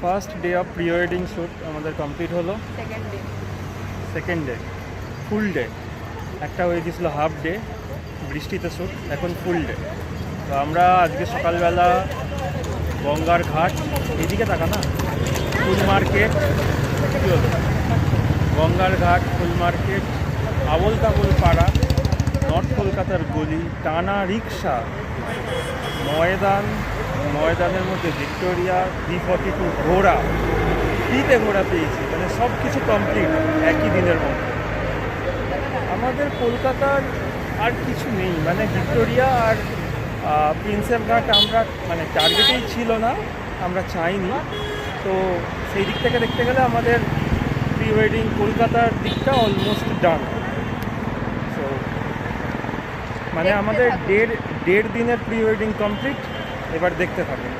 First day of pre wedding shoot আমাদের complete হলো। Second day ফুল day, একটা হয়ে গেছিলো হাফ ডে বৃষ্টিতে শ্যুট, এখন ফুল ডে। তো আমরা আজকে সকালবেলা গঙ্গার ঘাট, এদিকে তাকা না, ফুল মার্কেট, কী হলো, গঙ্গার ঘাট, ফুল মার্কেট, আবোল তাবোল পাড়া, নর্থ কলকাতার গলি, টানা রিক্সা, ময়দানের মধ্যে ভিক্টোরিয়া, V42 ঘোড়া, ফ্রিতে ঘোড়া পেয়েছি, মানে সব কিছু কমপ্লিট একই দিনের মধ্যে। আমাদের কলকাতার আর কিছু নেই, মানে ভিক্টোরিয়া আর প্রিন্সেপ ঘাট আমরা মানে টার্গেটেই ছিল না, আমরা চাইনি। তো সেই দিক থেকে দেখতে গেলে আমাদের প্রি ওয়েডিং কলকাতার দিকটা অলমোস্ট ডান। সো মানে আমাদের দেড় দিনের প্রি ওয়েডিং কমপ্লিট, এবার দেখতে থাকুন।